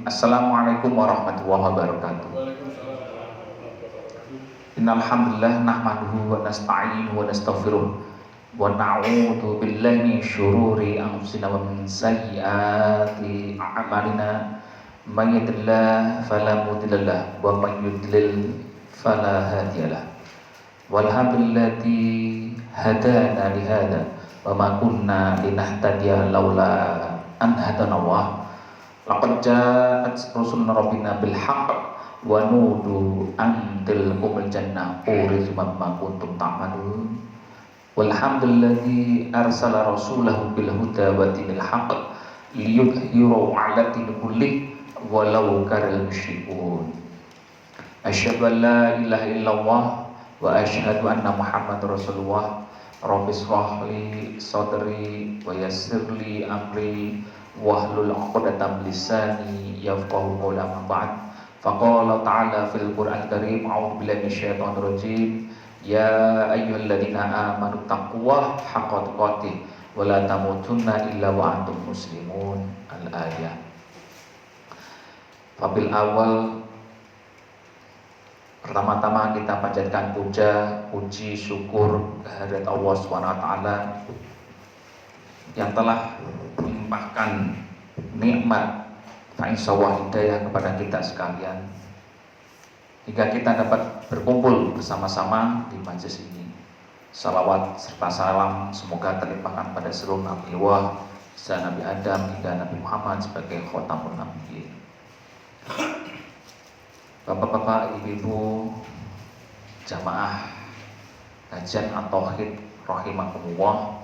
Assalamualaikum warahmatullahi wabarakatuh. Innal hamdalillah nahmaduhu wa nasta'inuhu wa nastaghfiruh wa na'udzu billahi min syururi anfusina wa min sayyiati a'malina. May yahdihillahu fala mudhillalah wa may yudlil fala hadiyalah. Walhamdulillahi hadana li hadza wa ma kunna linahtadiya laula an hadana Allah. Laqad ja'at rusuluna rabbina bil haqq wa nudu an tilkumul jannah urizuma ma kuntum ta'malun. Walhamdulillahi arsala rasulahu bil huda wa dinil haqq liyudhhirahu 'ala dini kulli walau karihal musyrikun. Asyhadu an la ilaha illallah wa asyhadu anna Muhammadar Rasulullah. Rabbi shrah li sadri wa yassir li amri wahlul 'uqdatam lisani yafqahu qawli. Amma ba'd. Faqala ta'ala fil Qur'anil Karim, a'udzu billahi minasyaitonir rajim. Ya ayyuhalladzina amanu taqullaha haqqa tuqatih wa la tamutunna illa wa antum muslimun. Al-ayah. Wabil awal, pertama-tama kita panjatkan puji syukur kehadirat Allah SWT yang telah melimpahkan nikmat fa'insawah hidayah kepada kita sekalian hingga kita dapat berkumpul bersama-sama di majelis ini. Salawat serta salam semoga terlimpahkan pada seluruh Nabi Allah, Nabi Adam hingga Nabi Muhammad sebagai khotamul nabiyyin. Bapak-bapak, ibu-ibu, jamaah kajian at-tauhid rahimakumullah.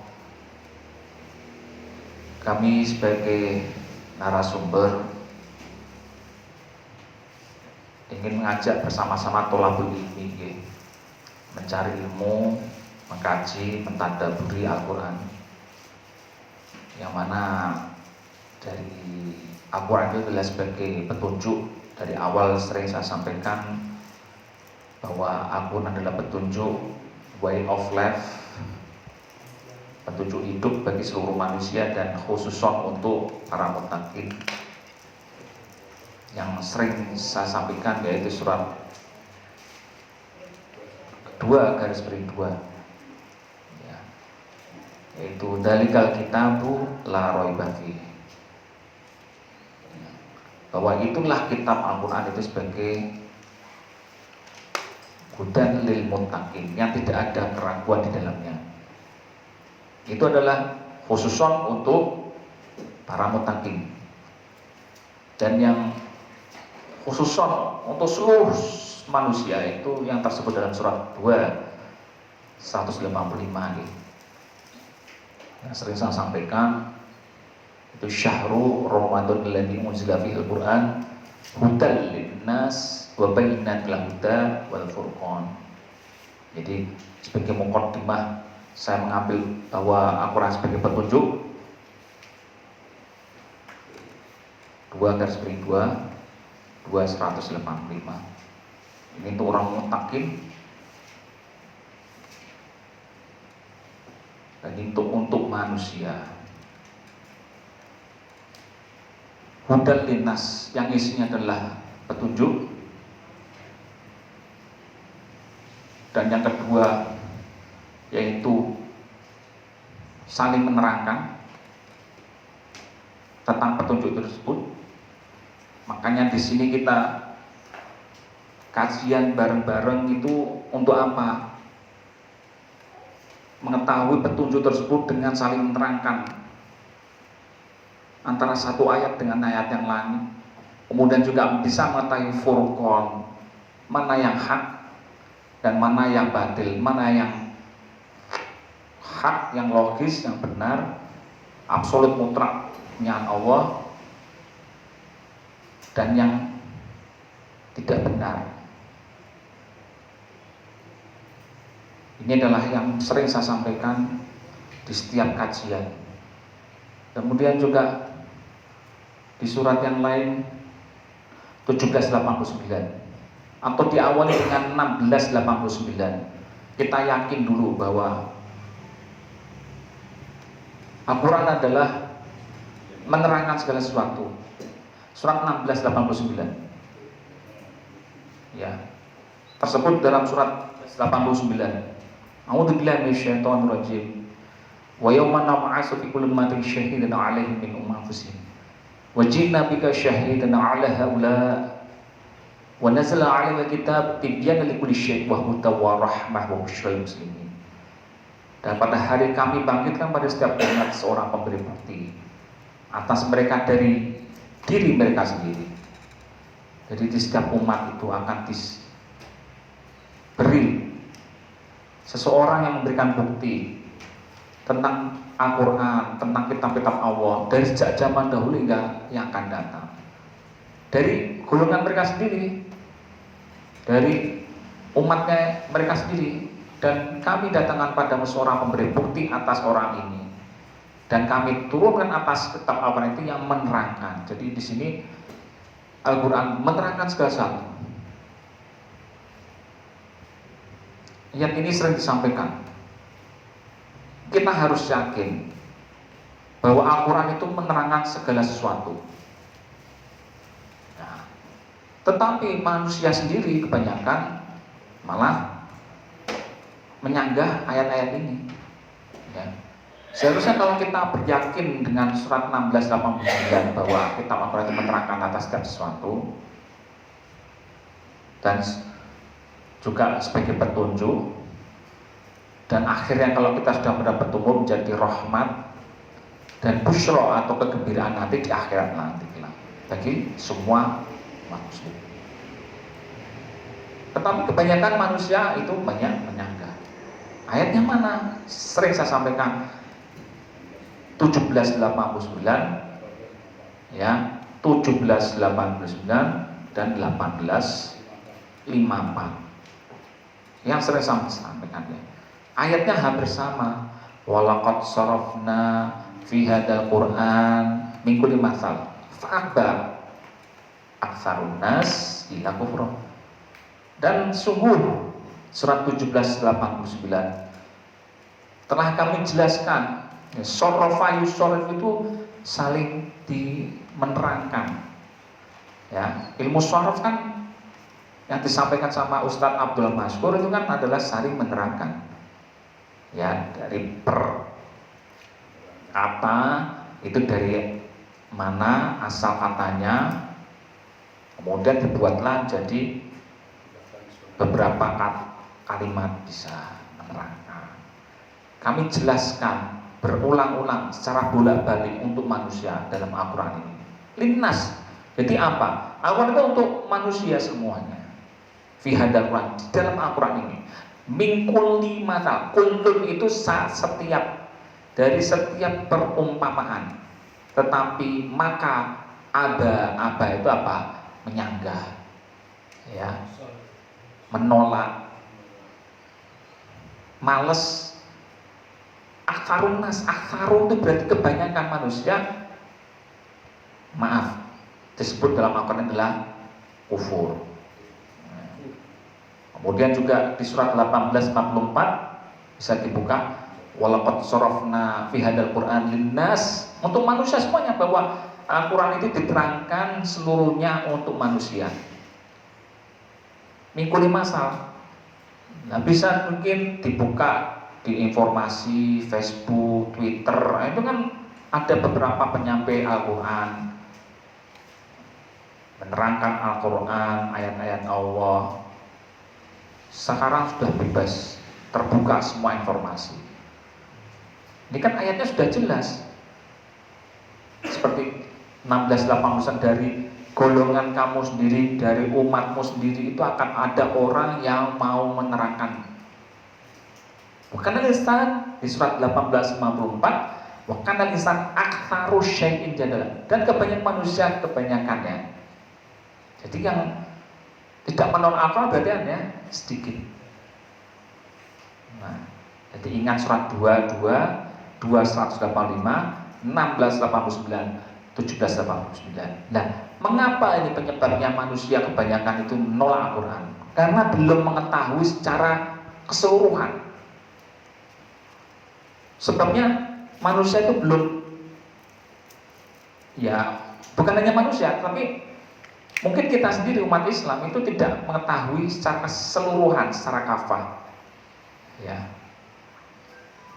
Kami sebagai narasumber ingin mengajak bersama-sama tholabul ilmi mencari ilmu, mengkaji, mentadabburi Al-Quran, yang mana dari Al-Quran itu adalah sebagai petunjuk. Dari awal sering saya sampaikan bahwa Al-Quran adalah petunjuk, way of life, petunjuk hidup bagi seluruh manusia dan khususon untuk para muttaqin. Yang sering saya sampaikan yaitu surat kedua garis miring 2 ya, yaitu dalikal kitabu la raiba fihi, bahwa itulah kitab Al-Quran itu sebagai hudan lil muttaqin, yang tidak ada keraguan di dalamnya. Itu adalah khususon untuk para muttaqin, dan yang khususon untuk seluruh manusia itu yang tersebut dalam surat 2 185 yang sering saya sampaikan, itu syahrul Ramadan alladzi unzila fihil Qur'an hudal linnas wa bayyinatil huda wal furqan. Jadi sebagai muqaddimah saya mengambil bahwa Al-Quran sebagai petunjuk 2 185. Ini untuk orang muttaqin dan untuk manusia. Hudal linnas yang isinya adalah petunjuk, dan yang kedua yaitu saling menerangkan tentang petunjuk tersebut. Makanya di sini kita kajian bareng-bareng itu untuk apa? Mengetahui petunjuk tersebut dengan saling menerangkan antara satu ayat dengan ayat yang lain. Kemudian juga bisa mengetahui furqan, mana yang hak dan mana yang batil, mana yang hak, yang logis, yang benar, absolut mutlak punyaan Allah, dan yang tidak benar. Ini adalah yang sering saya sampaikan di setiap kajian. Kemudian juga di surat yang lain 1789 atau diawali dengan 1689, kita yakin dulu bahwa Al-Quran adalah menerangkan segala sesuatu. Surat 1689. Ya. Tersebut dalam surat 89. A'udzubillahi minasyaitonir rajim. Wa yawma nab'atsu fi kulli ummatin syahidan 'alaihim min anfusihim. Wa ji'na bika syahidan 'ala haula. Wa nazala 'alaikal kitab tibyana likulli syai' wa hudan wa rahmah wa busyral muslimin. Dan pada hari kami bangkitkan pada setiap umat seorang pemberi bukti atas mereka dari diri mereka sendiri. Jadi di setiap umat itu akan diberi seseorang yang memberikan bukti tentang Al-Quran, tentang kitab-kitab Allah dari sejak zaman dahulu hingga yang akan datang. Dari golongan mereka sendiri, dari umatnya mereka sendiri. Dan kami datangkan padamu seorang pemberi bukti atas orang ini. Dan kami turunkan atas kitab Al-Quran itu yang menerangkan. Jadi di sini Al-Quran menerangkan segala sesuatu. Ayat ini sering disampaikan. Kita harus yakin bahwa Al-Quran itu menerangkan segala sesuatu. Nah, tetapi manusia sendiri kebanyakan malah menyanggah ayat-ayat ini. Ya. Seharusnya kalau kita beryakin dengan surat 1689 bahwa kitab Al-Quran itu menerangkan atas setiap sesuatu dan juga sebagai petunjuk, dan akhirnya kalau kita sudah mendapat umur menjadi rahmat dan busyra atau kegembiraan nanti di akhirat nanti bagi semua manusia. Tetapi kebanyakan manusia itu banyak menyanggah. Ayatnya mana? Sering saya sampaikan 1789 ya, 1789 dan 1854. Yang sering saya sampaikan ya. Ayatnya hampir sama. Walaqad sarafna fi hadzal Qur'an min kulli mathal fa'aba aktsarun nas illa kufra. Dan sungguh surat 1789 telah kami jelaskan ya, sorofa yusorif itu saling menerangkan ya. Ilmu sorof kan yang disampaikan sama Ustadz Abdul Maskur itu kan adalah saling menerangkan ya, dari per kata itu dari mana asal katanya, kemudian dibuatlah jadi beberapa kalimat bisa menerangkan. Kami jelaskan berulang-ulang secara bolak-balik untuk manusia dalam Al-Quran ini. Linnas. Jadi apa? Al-Quran itu untuk manusia semuanya. Fi hadzal Quran, di dalam Al-Quran ini. Min kulli mathal. Kullun itu setiap, dari setiap perumpamaan. Tetapi maka aba itu apa? Menyanggah. Ya. Menolak, males. Aktsarun nas, aktsarun itu berarti kebanyakan manusia, maaf, disebut dalam Al-Quran adalah kufur. Kemudian juga di surat 1844 bisa dibuka, walaqad sarafna fi hadzal Qur'an linnas, untuk manusia semuanya, bahwa Al-Quran itu diterangkan seluruhnya untuk manusia. Mingkuli masal. Nah, bisa mungkin dibuka di informasi Facebook, Twitter, itu kan ada beberapa penyampai Al-Quran menerangkan Al-Quran, ayat-ayat Allah. Sekarang sudah bebas, terbuka semua informasi. Ini kan ayatnya sudah jelas. Seperti 1689, dari golongan kamu sendiri, dari umatmu sendiri itu akan ada orang yang mau menerangkan. Bukan al-insan di surat 1854, bukan al-insan aktsaru syai'in jadala, dan kebanyakan manusia kebanyakannya. Jadi yang tidak menolak akal berarti hanya sedikit. Nah, jadi ingat surat 22, 2185, 1689, 1789. Nah, mengapa ini penyebabnya manusia kebanyakan itu menolak Al-Quran? Karena belum mengetahui secara keseluruhan. Sebabnya manusia itu belum, ya bukan hanya manusia, tapi mungkin kita sendiri umat Islam itu tidak mengetahui secara keseluruhan, secara kafah. Ya.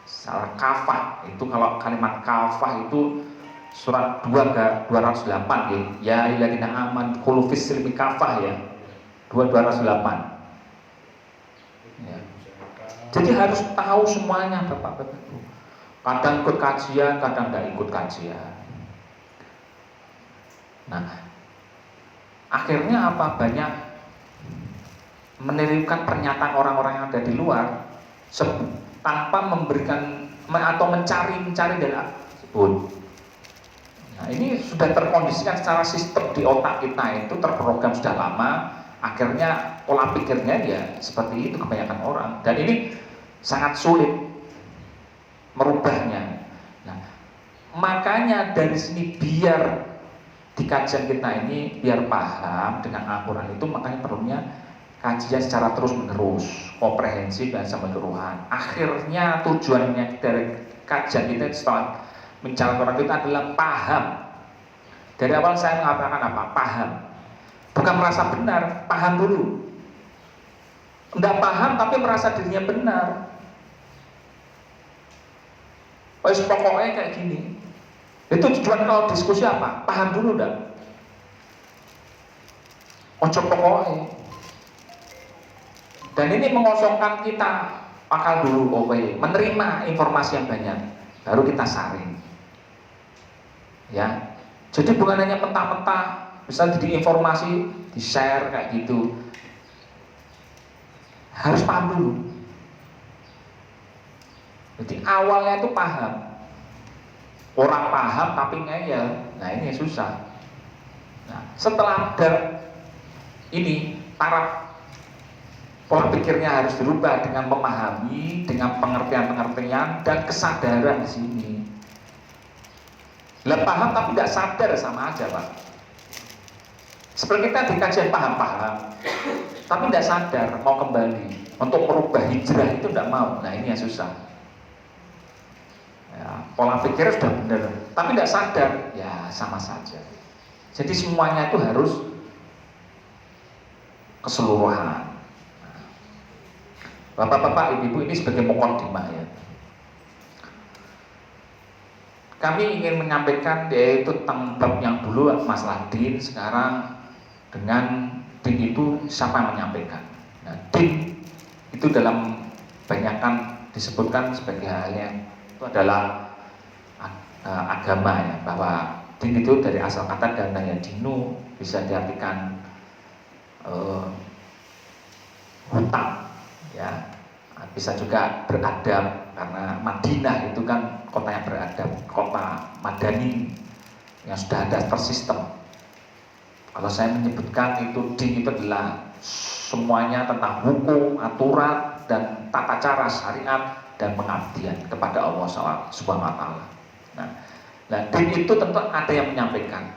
Secara kafah itu, kalau kalimat kafah itu surat 208 ya. Ya ayyuhalladzina amanu khulu fis silmi kafah ya. 208. Ya. Jadi harus tahu semuanya Bapak-bapak Ibu. Kadang ikut kajian, kadang tidak ikut kajian. Nah, akhirnya apa? Banyak menirukan pernyataan orang-orang yang ada di luar tanpa memberikan atau mencari dari tersebut. Nah, ini sudah terkondisikan secara sistem di otak kita, itu terprogram sudah lama. Akhirnya pola pikirnya ya seperti itu kebanyakan orang, dan ini sangat sulit merubahnya. Nah, makanya dari sini biar di kajian kita ini biar paham dengan Al-Quran itu, makanya perlunya kajian secara terus menerus, komprehensif dan keseluruhan. Akhirnya tujuannya dari kajian kita setelah mencari Al-Quran itu adalah paham. Dari awal saya mengatakan apa? Paham. Bukan merasa benar, paham dulu. Tidak paham tapi merasa dirinya benar. Pokoknya kayak gini. Itu tujuan kalau diskusi apa? Paham dulu dah. Ojo pokoknya. Dan ini mengosongkan kita akal dulu, menerima informasi yang banyak, baru kita saring. Ya. Jadi bukan hanya mentah-mentah, misalnya di informasi, di share kayak gitu. Harus paham dulu. Jadi awalnya itu paham. Orang paham tapi ngeyel, nah ini susah. Nah, setelah ini taraf pola pikirnya harus dirubah dengan memahami, dengan pengertian-pengertian dan kesadaran di sini. Lah paham tapi tidak sadar sama aja Pak. Seperti kita di kajian paham-paham, tapi tidak sadar mau kembali untuk merubah hijrah itu tidak mau. Nah ini yang susah. Ya, pola pikir sudah benar, tapi tidak sadar, ya sama saja. Jadi semuanya itu harus keseluruhan. Bapak-bapak, ibu-ibu, ini sebagai muqaddimah ya. Kami ingin menyampaikan yaitu tentang bab yang dulu masalah din, sekarang dengan din itu siapa yang menyampaikan. Nah, din itu dalam banyakan disebutkan sebagai halnya itu adalah agama ya, bahwa din itu dari asal kata danaya dinu bisa diartikan hutang ya, bisa juga beradab karena Madinah itu kan kota yang beradab, kota madani yang sudah ada tersistem. Kalau saya menyebutkan itu din itu adalah semuanya tentang hukum, aturan dan tata cara syariat dan pengabdian kepada Allah Subhanahu wa taala. Nah, din itu tentu ada yang menyampaikan.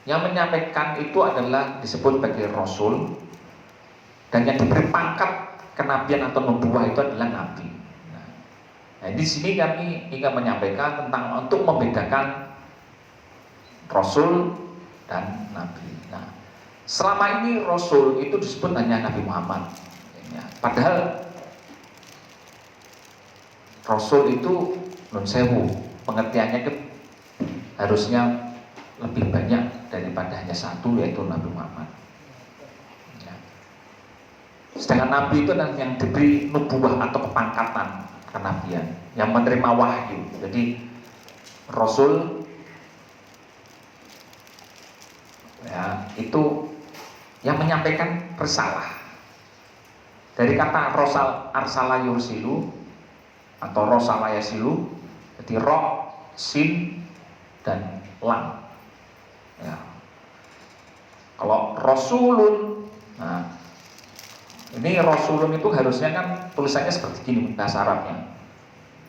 Yang menyampaikan itu adalah disebut sebagai rasul, dan yang diberi pangkat kenabian atau nubuwah itu adalah nabi. Nah, di sini kami ingin menyampaikan tentang untuk membedakan rasul dan nabi. Nah, selama ini rasul itu disebut hanya Nabi Muhammad. Padahal rasul itu nun sewu, pengertiannya itu harusnya lebih banyak daripada hanya satu, yaitu Nabi Muhammad. Ya. Sedangkan Nabi itu yang diberi nubuwah atau kepangkatan kenabian, yang menerima wahyu. Jadi Rasul ya, itu yang menyampaikan risalah. Dari kata rosal arsala yursilu atau rosala yasilu, jadi ro, sin dan lam. Ya. Kalau rasulun, nah ini rasulun itu harusnya kan tulisannya seperti gini bahasa Arabnya,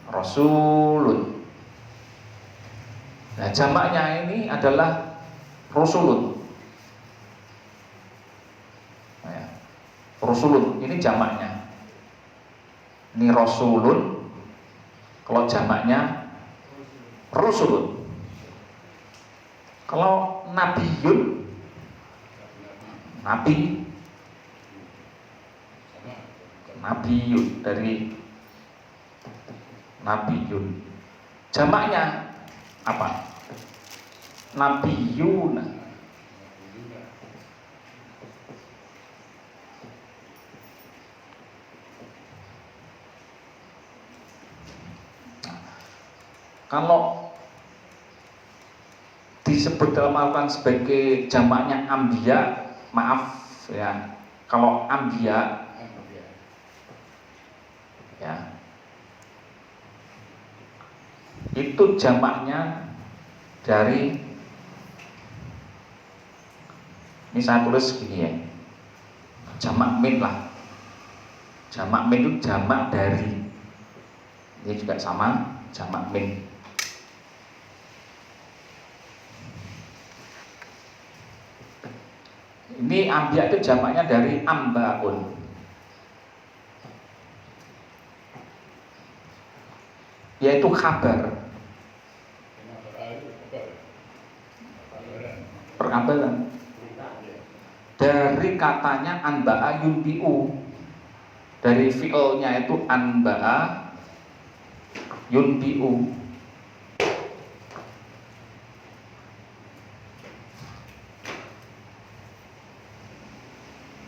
rasulun. Nah jamaknya ini adalah rasulun. Nah, ya. Rasulun ini jamaknya. Ini rasulun. Kalau jamaknya rasulun. Kalau nabiyun, nabi, nabiyun dari nabiyun. Jamaknya apa? Nabiyuna. Kalau disebut dalam Al-Quran sebagai jamaknya ambiya, maaf ya, kalau ambiya ya, itu jamaknya dari, ini saya tulis gini ya, jamak min lah, jamak min itu jamak dari, ini juga sama, jamak min. Ini ambiya itu jamaknya dari ambaun. Yaitu kabar. Perkabaran. Dari katanya anba'a yunbi'u. Dari fi'ilnya itu anba'a yunbi'u.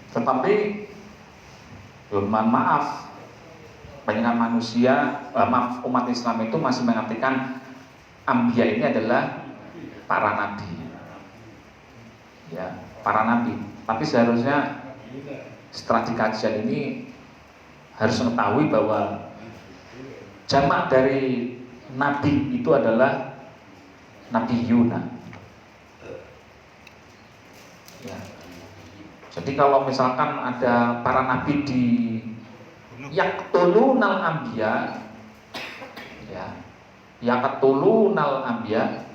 Tetapi maaf, banyak manusia, maaf umat Islam itu masih mengartikan ambiya ini adalah para nabi, ya, para nabi. Tapi seharusnya setelah dikajian ini harus mengetahui bahwa jamak dari nabi itu adalah nabiyuna. Ya. Jadi kalau misalkan ada para nabi di yaqtulunal anbiya, ya, yaqtulunal anbiya,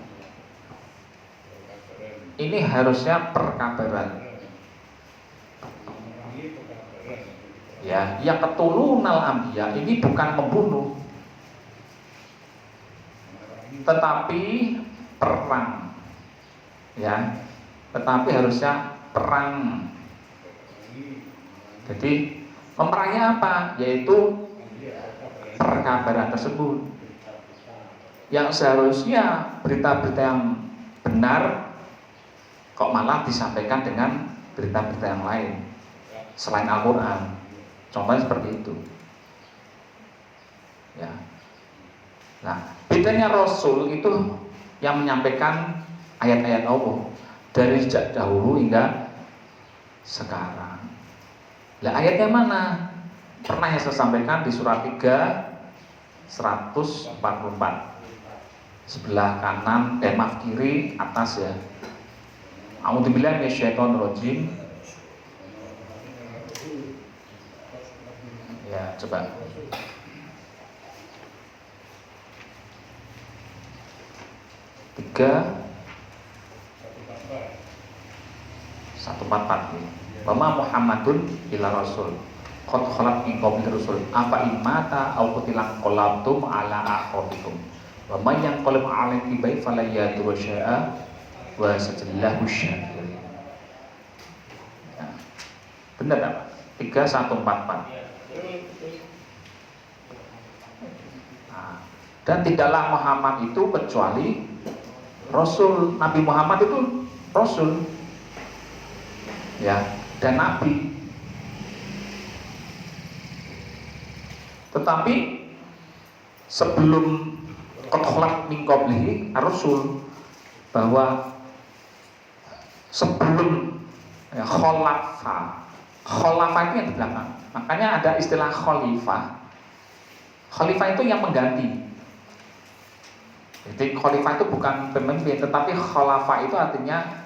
ini harusnya perkabaran. Ya, yaqtulunal anbiya ini bukan membunuh, tetapi perang. Ya, tetapi harusnya perang. Jadi memerangi apa? Yaitu perkabaran tersebut. Yang seharusnya berita-berita yang benar kok malah disampaikan dengan berita-berita yang lain selain Al-Quran. Contohnya seperti itu. Ya. Nah, bedanya Rasul itu yang menyampaikan ayat-ayat Allah dari sejak dahulu hingga sekarang. Lah ayatnya mana? Pernah yang saya sampaikan di surat 3 144. Sebelah kanan, maaf kiri, atas ya. A'udzubillahi minasyaitonirrajim. Ya, coba. Tiga 144 ini. Wama Muhammadun illa rasul qad khalat min qabli rusul afa imata aw qutilan qalabtum ala aqabikum wa may yanqalib ala tibai falayatu syai'a wa sajallahu syakirin. Nah, benar tak? 3144. Nah, dan tidaklah Muhammad itu kecuali Rasul. Nabi Muhammad itu Rasul, ya, dan Nabi. Tetapi sebelum qad min qablihi ar-rusul, bahwa sebelum ya, khulafa itu yang di belakang. Makanya ada istilah khalifah. Khalifah itu yang mengganti. Jadi khalifah itu bukan pemimpin, tetapi khulafa itu artinya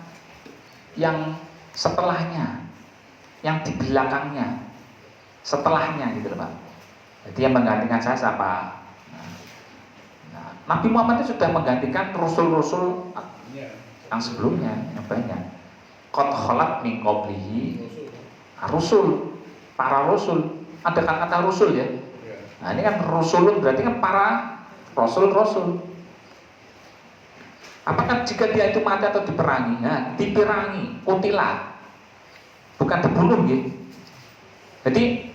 yang setelahnya, yang di belakangnya, setelahnya gitu loh Pak. Jadi yang menggantikan saya siapa? Nah, Nabi Muhammad itu sudah menggantikan rasul-rasul yang sebelumnya yang banyak. Qad khalat min qablihi rasul, para rasul. Ada kata-kata rasul ya. Nah ini kan rasulun berarti kan para rasul-rasul. Apakah jika dia itu mati atau diperangi? Nah, diperangi, kutilah, bukan dibunuh ya. Jadi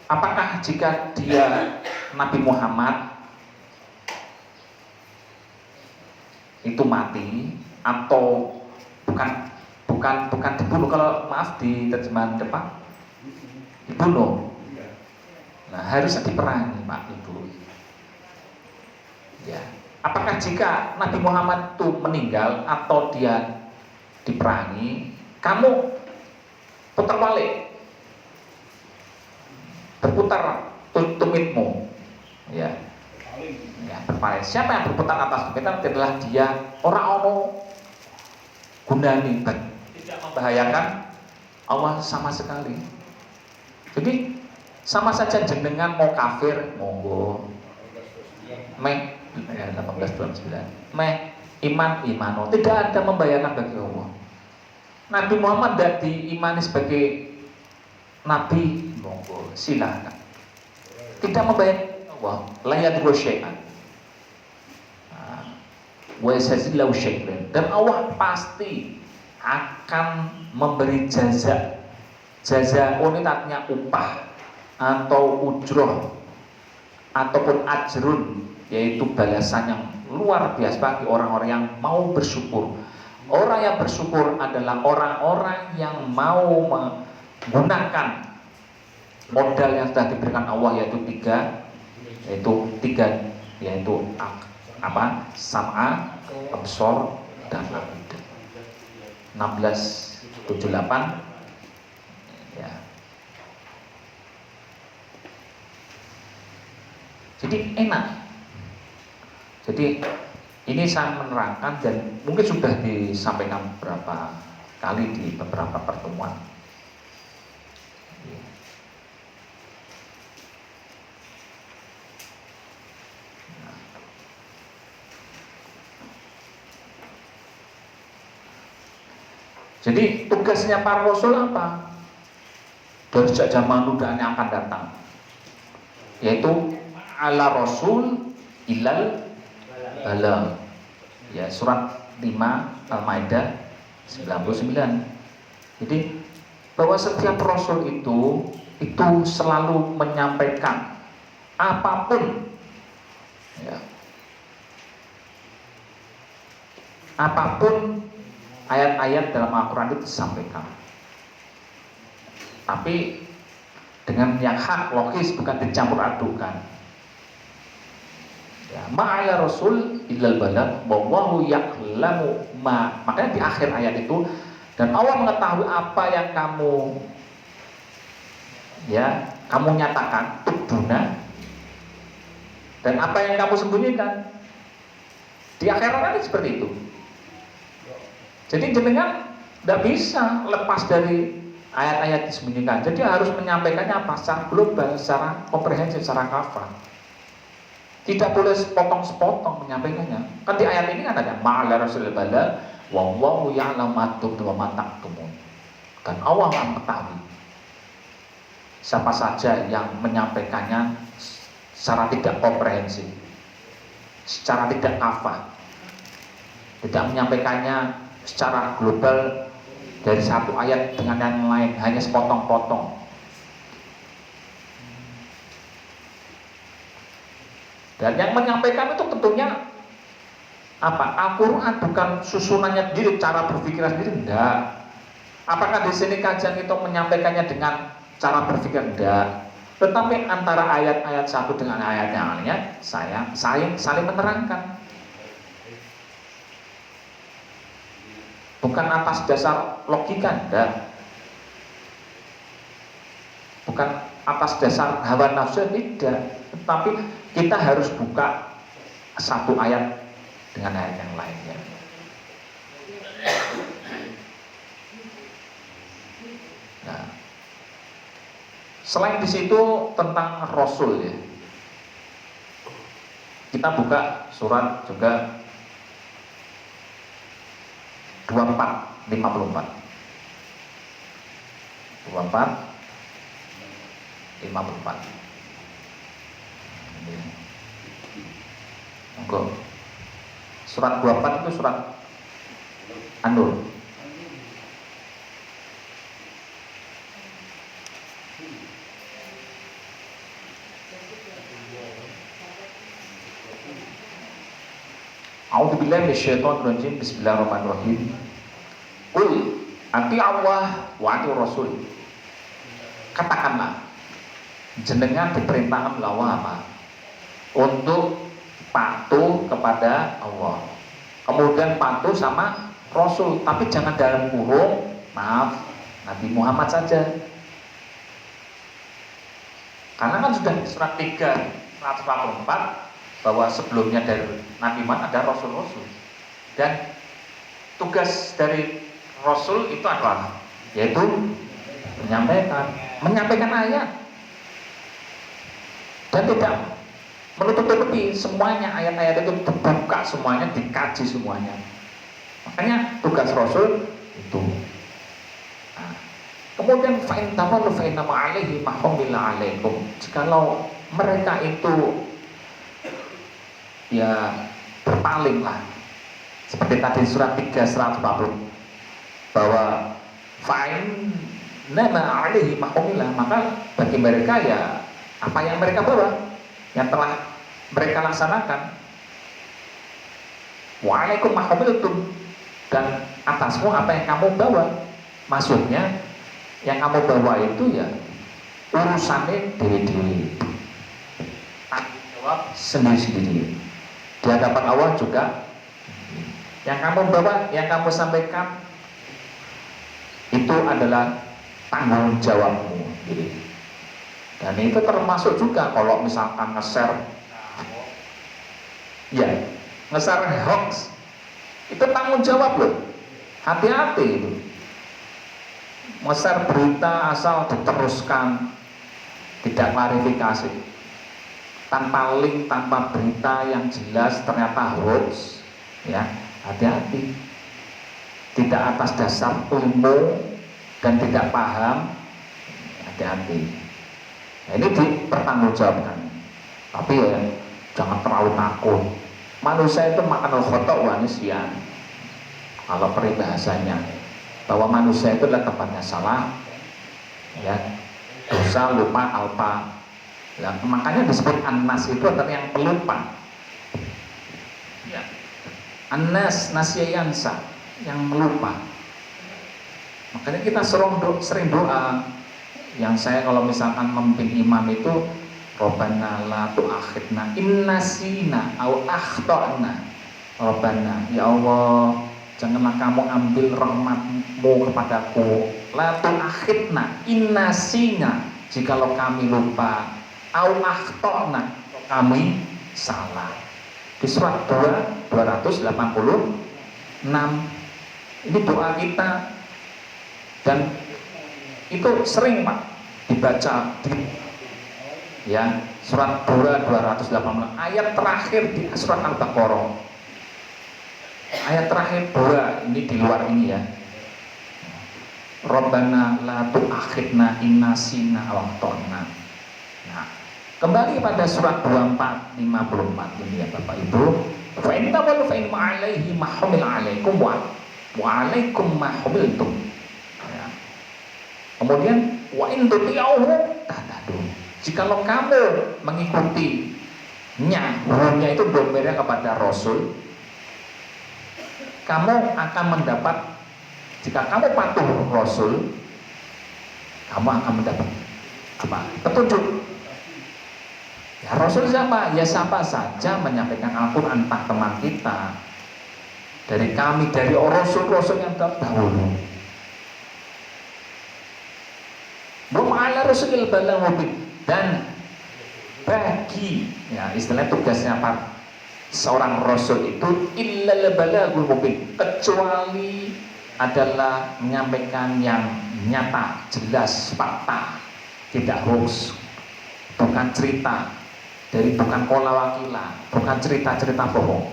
apakah jika dia Nabi Muhammad itu mati atau bukan dibunuh, kalau maaf di terjemahan depan dibunuh. Nah, harusnya diperangi Pak Ibu. Ya. Apakah jika Nabi Muhammad itu meninggal atau dia diperangi, kamu putar balik, berputar tumitmu, ya, berpaling. Siapa yang berputar atas tumitan adalah dia orang ono gunani, tidak membahayakan Allah sama sekali. Jadi sama saja jenengan mau kafir, monggo. Meh 18:29. Meh iman imano, tidak ada membahayakan bagi Allah. Nabi Muhammad tidak diimani sebagai nabi, monggo silakan. Tidak membahayakan Allah, layat syai'an. Wa yasazillahu syai'an. Dan Allah pasti akan memberi jaza. Jaza ini artinya upah atau ujroh ataupun ajrun, yaitu balasan yang luar biasa bagi orang-orang yang mau bersyukur. Orang yang bersyukur adalah orang-orang yang mau menggunakan modal yang sudah diberikan Allah, yaitu tiga, yaitu apa? Sam'a, absor, dan afida. 16:78 ya. Jadi enak. Jadi ini saya menerangkan dan mungkin sudah disampaikan beberapa kali di beberapa pertemuan. Jadi tugasnya para rasul apa? Dari sejak zaman dulu dan yang akan datang, yaitu ala rasul ilal balag. Ya, surat 5 Al-Maidah 99. Jadi bahwa setiap rasul itu selalu menyampaikan apapun, ya, apapun ayat-ayat dalam Al-Quran itu disampaikan, tapi dengan yang hak, logis, bukan dicampur adukan. Ya, ma'ala rasul illal balag wallahu ya'lamu ma. Makanya di akhir ayat itu, dan Allah mengetahui apa yang kamu nyatakan, tubduna, dan apa yang kamu sembunyikan. Di akhir ayat seperti itu. Jadi jenengan tidak bisa lepas dari ayat-ayat disembunyikan. Jadi harus menyampaikannya apa? Secara global, secara komprehensif, secara kafah. Tidak boleh sepotong-sepotong menyampaikannya. Kan di ayat ini kan ada ma'ala rasul balag wallahu ya'lamu ma tubduna wa ma taktumun. Dan Allah mengetahui siapa saja yang menyampaikannya secara tidak komprehensif, secara tidak kafah, tidak menyampaikannya secara global dari satu ayat dengan yang lain, hanya sepotong-potong. Dan yang menyampaikan itu tentunya apa? Al-Quran bukan susunannya sendiri, cara berpikir sendiri, enggak. Apakah di sini kajian itu menyampaikannya dengan cara berpikir? Enggak. Tetapi antara ayat-ayat satu dengan ayat yang lainnya, saya saling menerangkan. Bukan atas dasar logika, enggak. Bukan atas dasar hawa nafsu, tidak. Tetapi kita harus buka satu ayat dengan ayat yang lainnya. Nah, selain di situ tentang Rasul ya, kita buka surat juga 24:54. 24:54. Monggo. Surat 24 itu surat An-Nur. A'udzubillahi minasyaitonirrajim. Bismillahirrahmanirrahim. Qul ati Allah wa ati Rasul. Katakanlah, jenengan diperintahkan lawan apa? Untuk patuh kepada Allah. Kemudian patuh sama Rasul, tapi jangan dalam kurung, maaf, Nabi Muhammad saja. Karena kan sudah di surat 3 144 bahwa sebelumnya dari Nabi Muhammad ada Rasul-Rasul. Dan tugas dari Rasul itu adalah yaitu menyampaikan ayat dan tidak menutup-tutupi semuanya. Ayat-ayat itu dibuka semuanya, dikaji semuanya. Makanya tugas Rasul itu. Nah, kemudian fa'in tawalu fa'in nama alaihi mahumila alaikum. Jikalau mereka itu ya berpaling lah, seperti tadi surat 3 140 bahwa fa'in nama alaihi mahumila, maka bagi mereka ya apa yang mereka bawa, yang telah mereka laksanakan. Wa'alaikum mahumiltum, dan atasmu apa yang kamu bawa. Maksudnya yang kamu bawa itu ya urusannya dewi-dewi, tanggung jawab sendiri-sendiri di hadapan Allah juga. Yang kamu bawa, yang kamu sampaikan itu adalah tanggung jawabmu. Dan itu termasuk juga kalau misalkan nge-share ya, nge-share hoax, itu tanggung jawab loh. Hati-hati itu. Nge-share berita asal diteruskan, tidak klarifikasi, tanpa link, tanpa berita yang jelas, ternyata hoax, ya, hati-hati. Tidak atas dasar ilmu dan tidak paham, hati-hati. Nah, ini dipertanggungjawabkan. Tapi ya jangan terlalu takut. Manusia itu makan al-khotok wa nisyan. Kalau peribahasanya bahwa manusia itu adalah tempatnya salah, ya, dosa, lupa, alpa. Nah, makanya disebut an-nas itu adalah yang pelupa. Ya. An-nas nasyayansa, yang melupa. Makanya kita sering doa. Yang saya kalau misalkan memimpin imam itu Rabbana la tu'akhidna innasina au akhtana. Rabbana, ya Allah, janganlah kamu ambil rahmat-Mu kepadaku. La tu'akhidna innasina, jikalau kami lupa, au akhtana, kami salah. Di surat 2 286 ini doa kita, dan itu sering Pak dibaca ya, surat 2 286 ayat terakhir di surat Al-Baqarah, ayat terakhir 2 ini di luar ini ya, Rabbana la tu'akhidna innasina aw akhtana. Nah, kembali pada surat 24 54 ini ya Bapak Ibu, fa in tawalu fa in ma'alaihi mahumil alaikum wa alaikum mahumiltum. Kemudian wa in tuti'uhu tahtadu, jikalau kamu mengikutinya, hurufnya itu domirnya kepada Rasul, kamu akan mendapat, jika kamu patuh Rasul, kamu akan mendapat apa? Petunjuk. Ya, Rasul siapa? Ya siapa saja menyampaikan Al-Quran, entah teman kita, dari kami, dari Rasul-Rasul yang terdahulu. Ala Rasulil balagh mubin, dan bagi ya istilah tugasnya seorang Rasul itu illal balaghul mubin, kecuali adalah menyampaikan yang nyata, jelas, fakta, tidak hoax, bukan cerita dari, bukan kola wakila, bukan cerita-cerita bohong.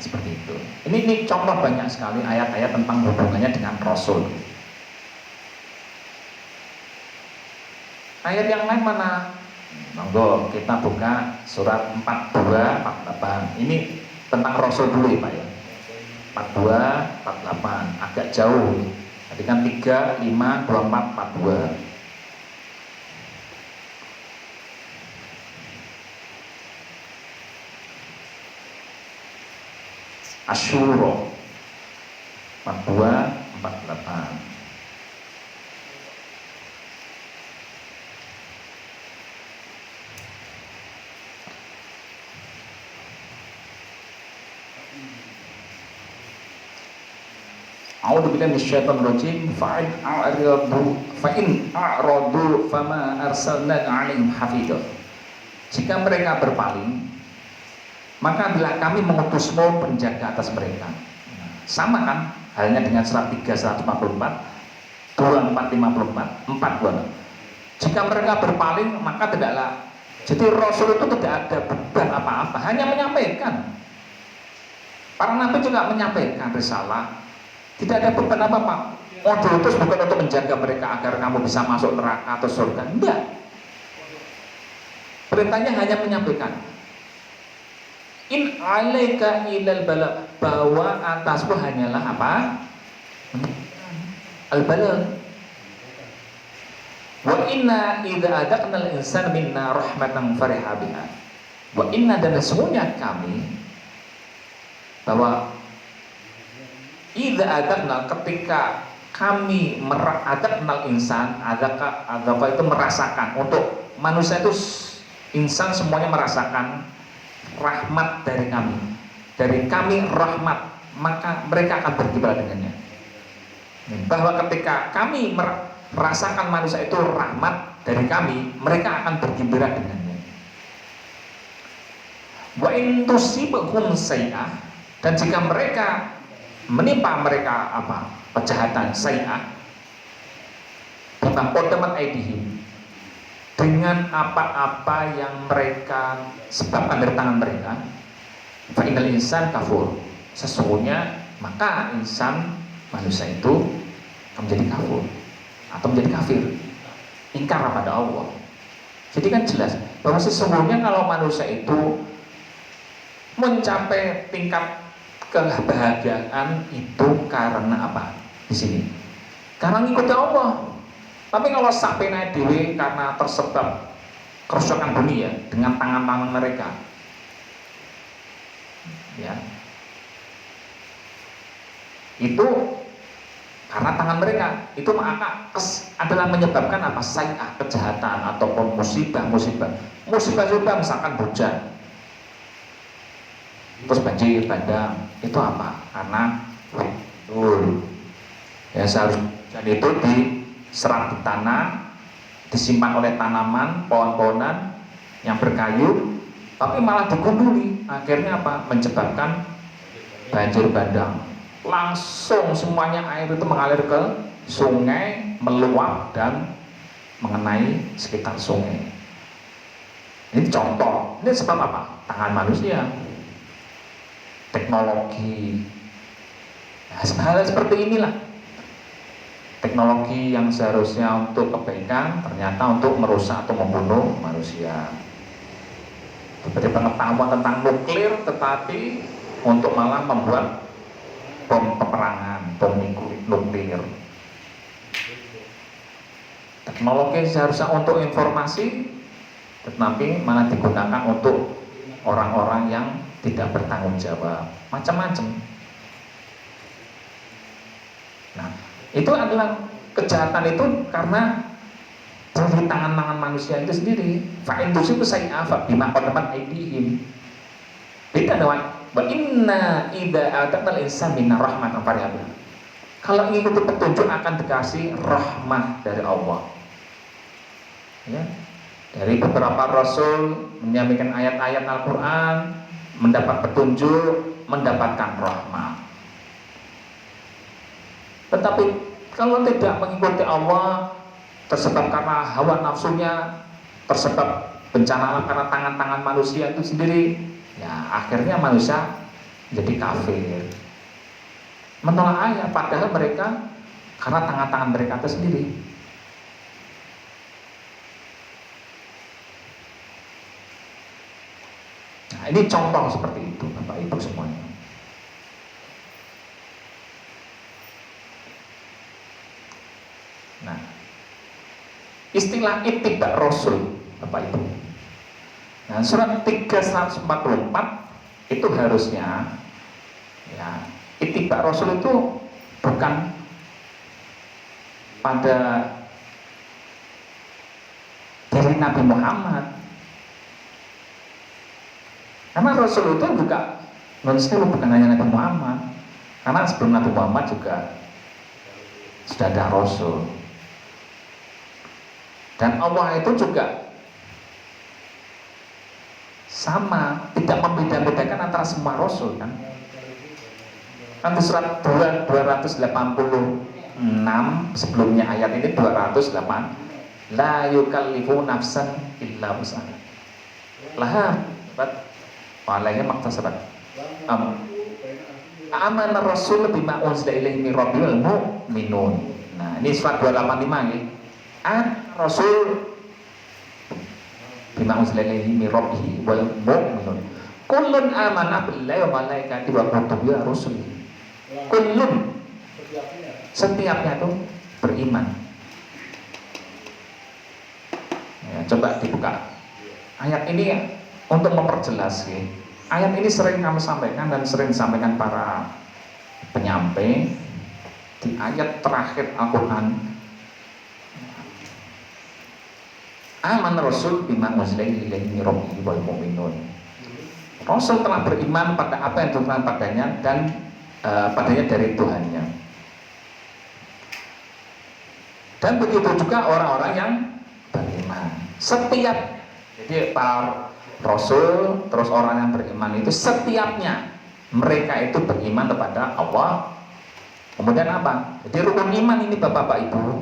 Seperti itu. Ini contoh banyak sekali ayat-ayat tentang hubungannya dengan Rasul. Ayat yang lain mana? Monggo kita buka surat 42 48. Ini tentang Rasul dulu ya Pak ya. 42 48 agak jauh. Tadi kan 3 5 24 42. Asyura 42 48. A'udzu billahi minasyaitonir rajim. Fa'in a'radu fama arsalna 'alaihim hafidha. Jika mereka berpaling, maka bila kami mengutusmu penjaga atas mereka. Sama kan halnya dengan surat 3 144, 24 54, 42. Jika mereka berpaling, maka tidaklah. Jadi Rasul itu tidak ada beban apa-apa, hanya menyampaikan. Para nabi juga menyampaikan risalah. Tidak ada beban apa-apa. Oh, diutus bukan untuk menjaga mereka agar kamu bisa masuk neraka atau surga. Enggak. Perintahnya hanya menyampaikan. In alaika ilal bala, bahwa atasmu hanyalah apa? Al bala. Wa inna idza adaqna al insana minna rahmatan fariha biha. Wa inna, dan sesungguhnya kami, bahwa idza adaqna, ketika kami adaqnal insan, adaka itu merasakan, untuk manusia itu insan semuanya merasakan rahmat dari kami rahmat, maka mereka akan bergembira dengannya. Bahwa ketika kami merasakan manusia itu rahmat dari kami, mereka akan bergembira dengannya. Wa in tusibhum sayyi'ah, dan jika mereka menimpa mereka apa? Kejahatan sayyi'ah, bima qaddamat aydihim, dengan apa-apa yang mereka sebabkan dari tangan mereka, fa innal insan kafur, sesungguhnya maka insan, manusia itu akan menjadi kafur atau menjadi kafir, ingkar pada Allah. Jadi kan jelas bahwa sesungguhnya kalau manusia itu mencapai tingkat kebahagiaan itu karena apa? Di sini karena ngikuti Allah. Tapi kalau sampai naik dewi karena tersebab kerusakan dunia dengan tangan-tangan mereka, ya, itu karena tangan mereka itu maka adalah menyebabkan apa? Sayyi'ah, kejahatan ataupun musibah juga, misalkan hujan terus banjir bandang, itu apa? Karena ya seharusnya itu diserap di tanah, disimpan oleh tanaman, pohon-pohonan yang berkayu, tapi malah digunduli, akhirnya apa? Menyebabkan banjir bandang. Langsung semuanya air itu mengalir ke sungai, meluap dan mengenai sekitar sungai. Ini contoh. Ini sebab apa? Tangan manusia, teknologi. Nah, hal seperti inilah. Teknologi yang seharusnya untuk kebaikan ternyata untuk merusak atau membunuh manusia. Seperti pengetahuan tentang nuklir, tetapi untuk malah membuat bom peperangan, bom nuklir. Teknologi seharusnya untuk informasi, tetapi malah digunakan untuk orang-orang yang tidak bertanggung jawab, macam-macam. Nah, itu adalah kejahatan itu karena dari tangan-tangan manusia itu sendiri. Fa'in tusibu sayyi'ah bima qaddamat aydihim. Beda dengan wa inna idza ataqal insan minna rahmatan fariha. Kalau ingin petunjuk akan dikasih rahmah dari Allah. Ya. Dari beberapa rasul menyampaikan ayat-ayat Al-Qur'an, mendapat petunjuk, mendapatkan rahmat. Tetapi kalau tidak mengikuti Allah, tersebab karena hawa nafsunya, tersebab bencana alam karena tangan-tangan manusia itu sendiri, ya akhirnya manusia jadi kafir, menolak ayat, padahal mereka karena tangan-tangan mereka itu sendiri. Ini contoh seperti itu Bapak Ibu semuanya. Nah, istilah ittiba Rasul Bapak Ibu. Nah, surat 344 itu harusnya ya, ittiba Rasul itu bukan pada diri Nabi Muhammad, karena Rasul itu juga manusia, bukan hanya Nabi Muhammad, karena sebelum Nabi Muhammad juga sudah ada Rasul. Dan Allah itu juga sama, tidak membeda-bedakan antara semua Rasul kan. Kan di surat 286 sebelumnya ayat ini 208, la yukallifu nafsan illa wus'aha laha walaihi maktasabat amana rasul bima unzila ilaihi min rabbil mu'minun. Nah, ini surat 285 ya. Rasul bima unzila ilaihi min rabbihi wal mu'minun kullun amana billahi wa malaikatihi wa kutubihi wa rusulihi. Kullun, setiapnya itu beriman. Ya, coba dibuka ayat ini ya, untuk memperjelas ya. Ayat ini sering kami sampaikan dan sering disampaikan para penyampai di ayat terakhir Al-Quran. Aman Rasul bima unzila ilaihi min rabbihi wal mu'minun. Rasul telah beriman pada apa yang diturunkan padanya dan padanya dari Tuhannya. Dan begitu juga orang-orang yang beriman. Setiap, jadi para Rasul terus orang yang beriman itu setiapnya mereka itu beriman kepada Allah. Kemudian apa? Jadi rukun iman ini Bapak Ibu,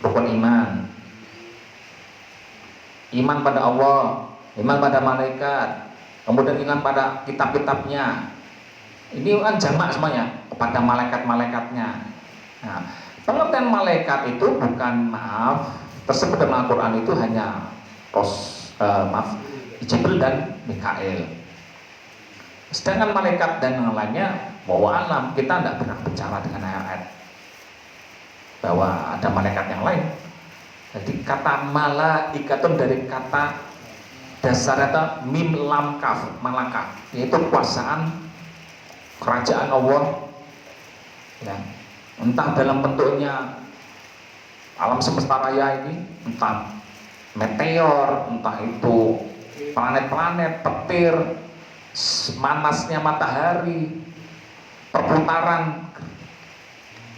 rukun iman. Iman pada Allah, iman pada malaikat, kemudian iman pada kitab-kitabnya. Ini kan jamak semuanya, kepada malaikat-malaikatnya. Nah, pengertian malaikat itu bukan, tersebut dalam Al-Quran itu hanya Jibril dan Mikael. Sedangkan malaikat dan yang lainnya, bahwa alam kita tidak pernah bicara dengan ayat bahwa ada malaikat yang lain. Jadi kata malaikatun dari kata dasarnya mim lam kaf, malaka, yaitu kuasaan kerajaan Allah ya. Entah dalam bentuknya alam semesta raya ini, entah meteor, entah itu planet-planet, petir, manasnya matahari, perputaran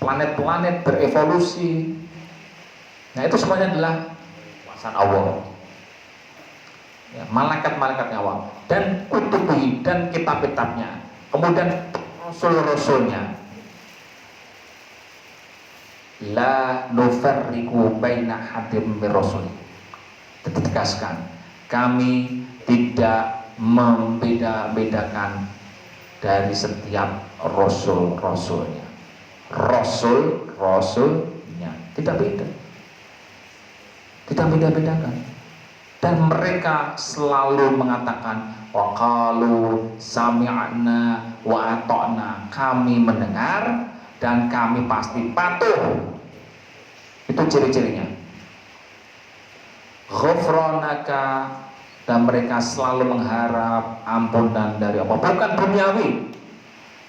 planet-planet berevolusi. Nah, itu semuanya adalah kuasaan Allah ya, malaikat-malaikatnya Allah dan kutubi dan kitab-kitabnya, kemudian rasul-rasulnya. La nufarriqu baina hadim min rasul. Ditegaskan, kami tidak membeda-bedakan dari setiap rasul-rasulnya. Rasul-rasulnya tidak beda, tidak beda-bedakan. Dan mereka selalu mengatakan wa qalu sami'na wa ata'na, kami mendengar dan kami pasti patuh. Itu ciri-cirinya. Ghufranaka, dan mereka selalu mengharap ampunan dari Allah, bukan duniawi.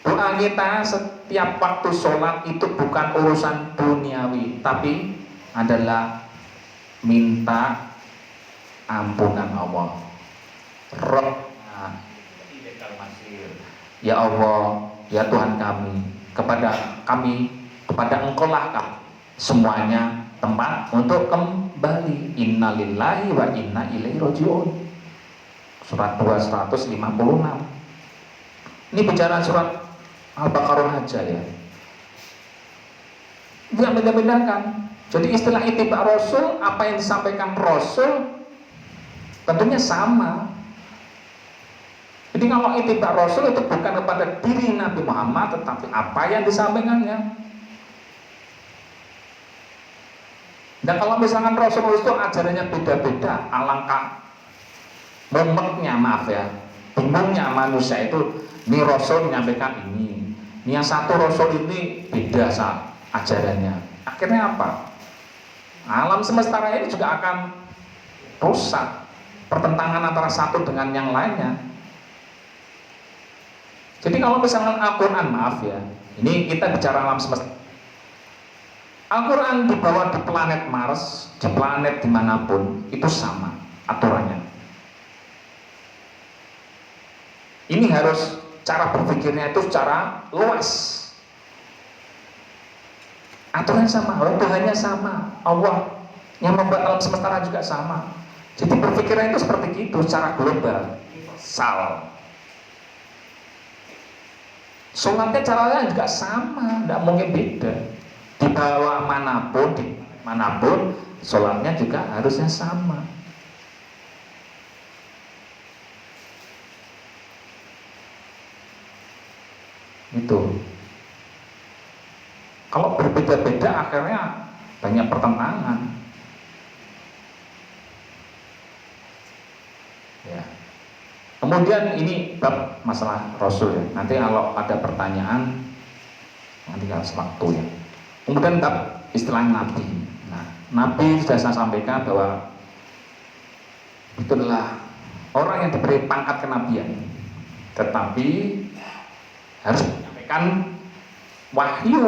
Doa kita setiap waktu sholat itu bukan urusan duniawi, tapi adalah minta ampunan Allah. Rabbana ilaikal masir. Ya Allah, ya Tuhan kami, kepada Engkau lah semuanya tempat untuk kembali. Innalillahi wa inna ilaihi rajiun. Surat 256. Ini bicara surat Al-Baqarah aja ya. Tidak beda-bedakan. Jadi istilah ittiba Rasul, apa yang disampaikan Rasul tentunya sama. Jadi kalau ittiba Rasul itu bukan kepada diri Nabi Muhammad, tetapi apa yang disampaikannya. Dan kalau misalkan Rasul itu ajarannya beda-beda, alangkah mumetnya, maaf ya, Bingungnya manusia itu, ini Rasul menyampaikan ini yang satu Rasul ini beda ajarannya. Akhirnya apa? Alam semesta raya ini juga akan rusak, pertentangan antara satu dengan yang lainnya. Jadi kalau misalnya Al-Quran, maaf ya, ini kita bicara alam semesta, Al-Quran dibawa di planet Mars, di planet dimanapun, itu sama aturannya. Ini harus cara berpikirnya itu secara luas. Aturannya sama, Tuhannya sama, Allah yang membuat alam semesta juga sama. Jadi berpikirnya itu seperti itu secara global, universal. Sholatnya caranya juga sama, tidak mungkin beda. Di bawah manapun, sholatnya juga harusnya sama. Itu. Kalau berbeda-beda akhirnya banyak pertentangan. Ya. Kemudian ini bab masalah Rasul ya. Nanti kalau ada pertanyaan nanti kalau sewaktu ya. Kemudian bab istilah Nabi. Nah, Nabi sudah saya sampaikan bahwa itu adalah orang yang diberi pangkat kenabian, tetapi harus menyampaikan wahyu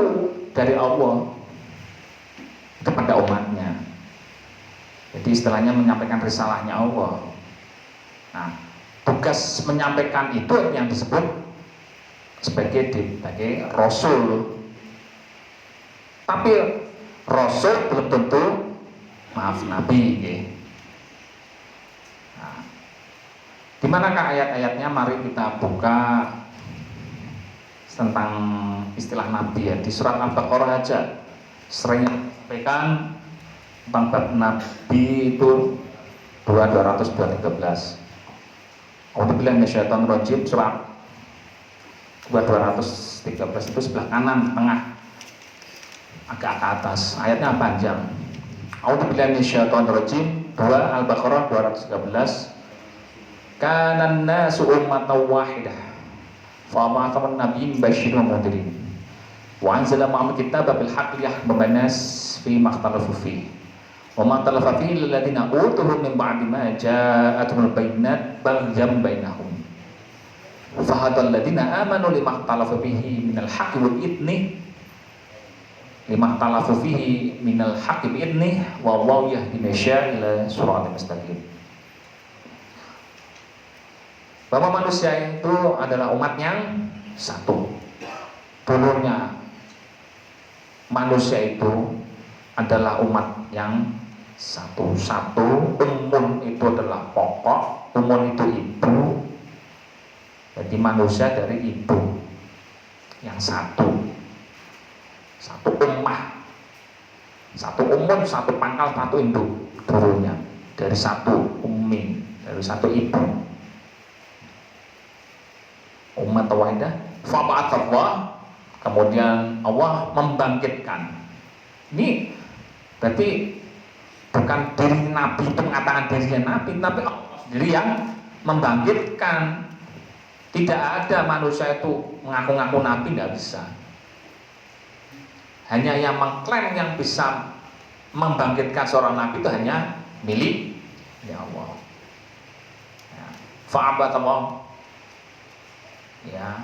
dari Allah kepada umatnya. Jadi istilahnya menyampaikan risalahnya Allah. Nah, tugas menyampaikan itu yang disebut sebagai Rasul. Tapi Rasul belum tentu Nabi. Ya. Nah, di manakah ayat-ayatnya? Mari kita buka tentang istilah Nabi ya. Di surat Al-Baqarah aja sering sampaikan tentang bab Nabi itu 213. A'udzubillahi minasyaitonir rajim, surat 213 itu sebelah kanan tengah agak ke atas, ayatnya panjang. A'udzubillahi minasyaitonir rajim, 2 Al-Baqarah 213. Kanan nasu ummatan wahidah fa ba'atha nabiyyin basyiran wa mundhirin wa anzala ma'al kitaba bil haqqi yahkumu bainas fi ma ikhtalafu fihi wa ma ikhtalafa fihi alladziina utuhu min ba'di ma ja'atuhumul bayyinat baghyan bainahum fa hadzal ladziina aamanu lima ikhtalafu fihi minal haqqi wal idni lima ikhtalafu fihi minal haqqi bi idni wa wallahu yahdi man yashaa' ila siratal mustaqim. Bahwa manusia itu adalah umat yang satu. Dulunya manusia itu adalah umat yang satu. Umun itu adalah pokok, umun itu ibu. Jadi manusia dari ibu yang satu. Satu ummah, satu umun, satu pangkal, satu induk. Dulunya dari satu ummi, dari satu ibu. Umat wahidah, fa'ba'atsallah, kemudian Allah membangkitkan. Ini berarti bukan diri Nabi itu mengatakan dirinya Nabi, tapi Allah sendiri yang membangkitkan. Tidak ada manusia itu mengaku-ngaku Nabi, tidak bisa. Hanya yang mengklaim yang bisa membangkitkan seorang Nabi itu hanya milik ya Allah. Ya. Fa'ba'atsallah, ya,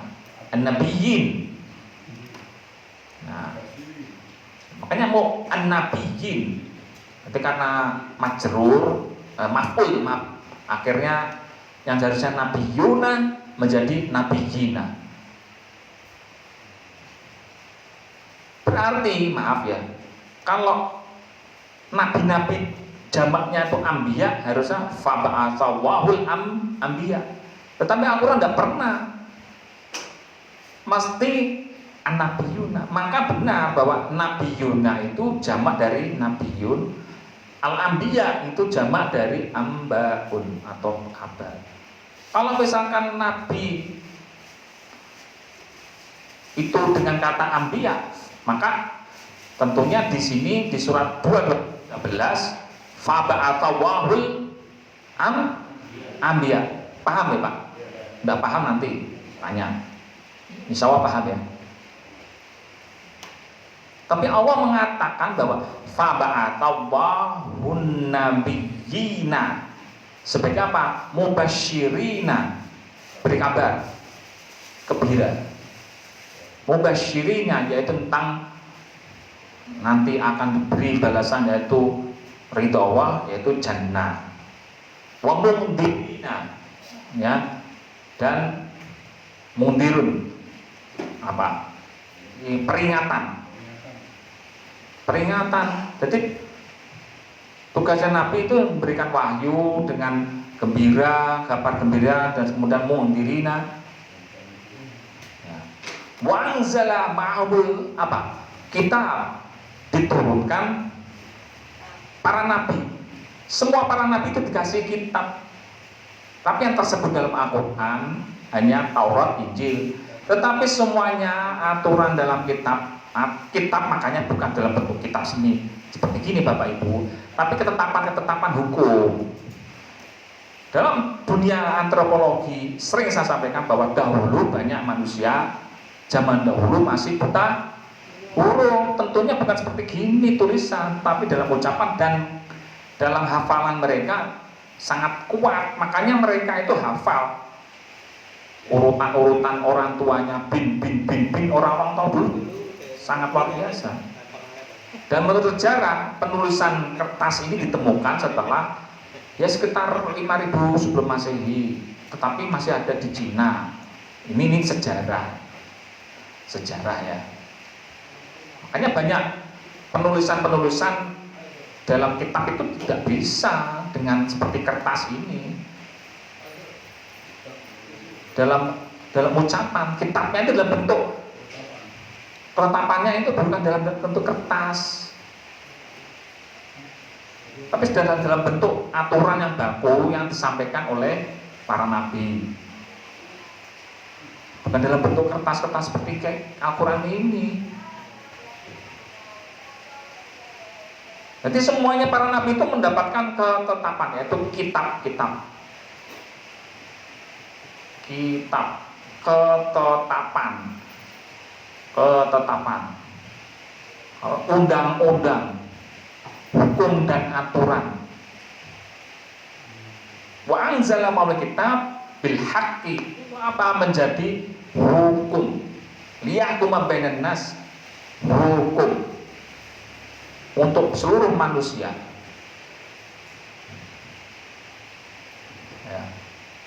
an-nabiyyin. Nah, makanya mau an-nabiyyin itu karena majrur maf'ul, akhirnya yang seharusnya nabiyuna menjadi nabiyyina. Berarti maaf ya, kalau nabi-nabi jamaknya itu anbiya harusnya faba'atsallahul anbiya. Tetapi Al-Quran tidak pernah, mesti an-nabiyuna. Maka benar bahwa nabiyuna itu jamak dari nabiyun, al-anbiya itu jamak dari ambaun atau kabar. Kalau misalkan nabi itu dengan kata anbiya, maka tentunya di sini di surat 2:13 fa ba'atsallahul anbiya. Paham ya Pak? Tidak paham nanti tanya. Insya Allah paham ya. Tapi Allah mengatakan bahwa faba'atallahun nabiyyina sebagai apa? Mubasyirina, beri kabar, gembira. Mubasyirina yaitu tentang nanti akan diberi balasan, yaitu ridha Allah, yaitu jannah. Wa mundhirina, ya, dan mundirun apa? Ini peringatan. Jadi tugasnya Nabi itu memberikan wahyu dengan gembira, kabar gembira, dan kemudian mundirina. Wa anzala ma'ahul apa? Kitab, diturunkan para nabi. Semua para nabi itu dikasih kitab. Tapi yang tersebut dalam Al-Quran hanya Taurat, Injil. Tetapi semuanya aturan dalam kitab makanya bukan dalam bentuk kitab seni seperti gini Bapak Ibu, tapi ketetapan hukum. Dalam dunia antropologi sering saya sampaikan bahwa dahulu banyak manusia zaman dahulu masih buta huruf. Tentunya bukan seperti gini tulisan, tapi dalam ucapan dan dalam hafalan mereka sangat kuat. Makanya mereka itu hafal urutan-urutan orang tuanya, bin orang-orang tahu dulu, sangat luar biasa. Dan menurut sejarah, penulisan kertas ini ditemukan setelah ya sekitar 5000 sebelum Masehi, tetapi masih ada di Cina. Ini sejarah ya. Makanya banyak penulisan dalam kitab itu tidak bisa dengan seperti kertas ini. Dalam ucapan, kitabnya itu dalam bentuk, ketetapannya itu bukan dalam bentuk kertas, tapi dalam bentuk aturan yang baku yang disampaikan oleh para nabi. Bukan dalam bentuk kertas-kertas seperti kayak Al-Quran ini. Jadi semuanya para nabi itu mendapatkan ketetapan, yaitu kitab, ketetapan, undang-undang, hukum dan aturan. Wa anzala ma'al kitab bil haqqi, apa menjadi hukum, liyahkuma bainan nas, hukum untuk seluruh manusia, ya,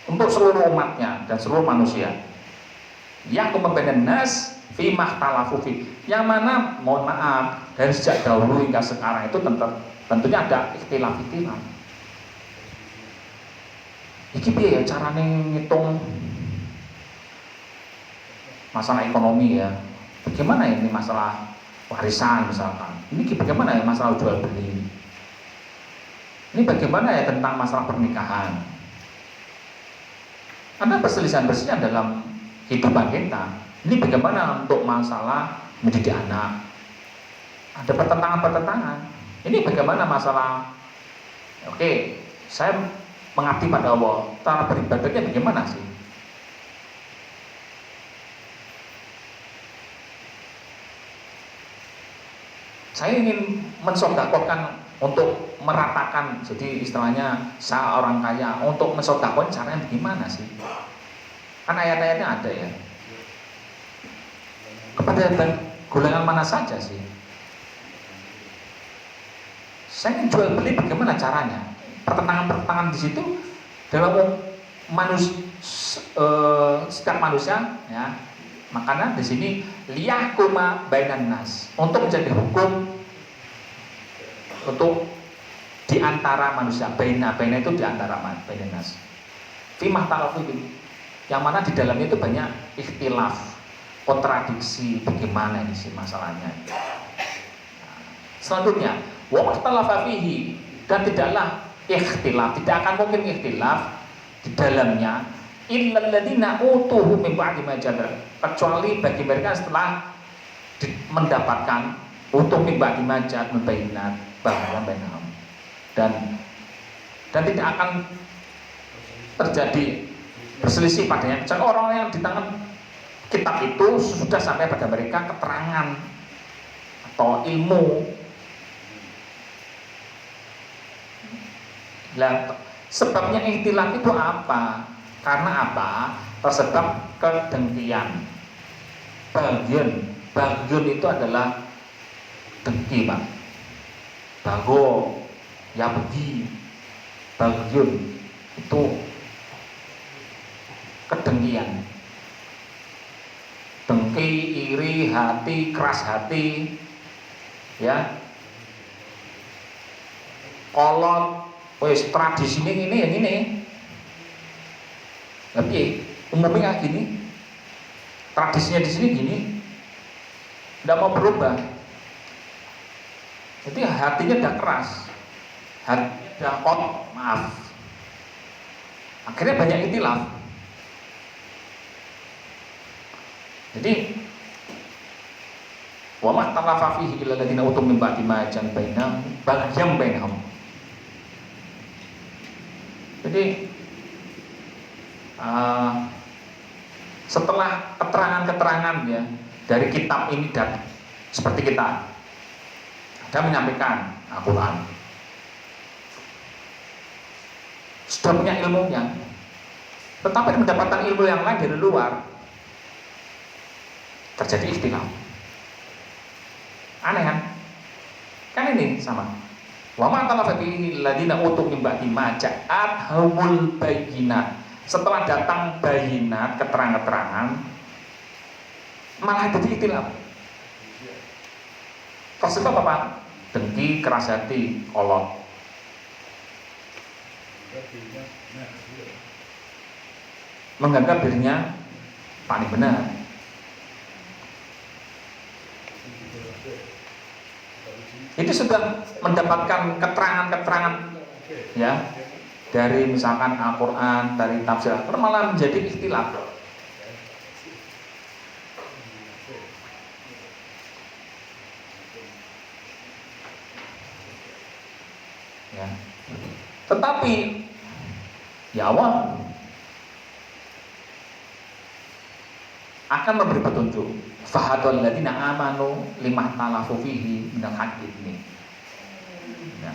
untuk seluruh umatnya dan seluruh manusia. Liyahkuma bainan nas fi makhtalafu fi, yang mana mohon maaf dari sejak dahulu hingga sekarang itu tentunya ada ikhtilaf. Iki piye ya carane ngitung masalah ekonomi ya? Bagaimana ini masalah warisan misalkan? Ini bagaimana ya masalah jual beli? Ini bagaimana ya tentang masalah pernikahan? Ada perselisihan dalam kehidupan kita. Ini bagaimana untuk masalah mendidik anak? Ada pertentangan. Ini bagaimana masalah? Oke, saya mengabdi pada Allah, cara beribadahnya bagaimana sih? Saya ingin mensodakohkan untuk meratakan, jadi istilahnya saya orang kaya, untuk mensodakohkan caranya bagaimana sih? Kan ayat-ayatnya ada ya. Kepada golongan mana saja sih? Saya ingin jual beli bagaimana caranya? Pertentangan di situ dalam setiap manusia ya. Makanya di sini liyahkuma bainan nas, untuk menjadi hukum untuk di antara manusia. Baina itu di antara bainan nas. Fi mahtalafu, yang mana di dalamnya itu banyak ikhtilaf, kontradiksi, bagaimana ini sih masalahnya. Selanjutnya, wa makhtalafa fihi, dan tidaklah ikhtilaf, tidak akan mungkin ikhtilaf di dalamnya illal ladzina utuhu min ba'di ma ja'ahum, kecuali bagi mereka setelah mendapatkan utuh min ba'di ma ja'ahum bayyinat bainahum, dan tidak akan terjadi berselisih padanya. Kecuali orang yang di tangan kitab itu sudah sampai pada mereka keterangan atau ilmu. Nah, sebabnya ikhtilaf itu apa? Karena apa? Tersebab kedengkian. Bagyun itu adalah dengki, Pak. Bago, yabgi, bagyun itu kedengkian. Dengki, iri, hati, keras hati, ya. Kolot, wes tradisi ini yang ini. Tapi umumnya kayak gini. Tradisinya di sini gini. Tidak mau berubah. Jadi hatinya udah keras. Hatinya udah maaf. Akhirnya banyak ikhtilaf. Jadi wa ma talafa fihi illa alladziina utu min ba'di ma ja'ahum baghyan bainahum. Jadi setelah keterangan-keterangan ya dari kitab ini dan seperti kita ada menyampaikan Al-Quran, sudah punya ilmunya, tetapi mendapatkan ilmu yang lain dari luar, terjadi ikhtilaf. Aneh kan? Kan ini sama. Wa ma talafa fihi alladziina utu min ba'di ma ja'ahumul bayyinat. Setelah datang bayinat, keterangan-keterangan, malah jadi ikhtilaf. Tersebab apa? Dengki, keras hati, kolot. Menganggap dirinya paling benar. Itu sudah mendapatkan keterangan-keterangan, ya, dari misalkan Al-Quran, dari tafsir Al-Quran, malah menjadi ikhtilaf. Ya. Tetapi ya Allah akan memberi petunjuk. Fahadul ladzina amanu limah talafu fihi minal haqqi ini. Ya.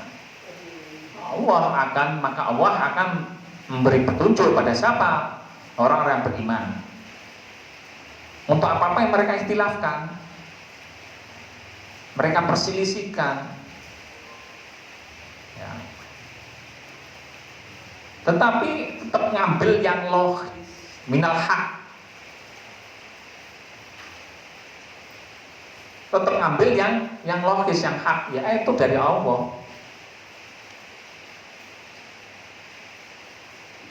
Maka Allah akan memberi petunjuk pada siapa? Orang-orang yang beriman. Untuk apa-apa yang mereka ikhtilafkan, mereka perselisihkan, ya. Tetapi tetap ngambil yang loh minal haq, tetap ngambil yang logis, yang hak, yaitu dari Allah.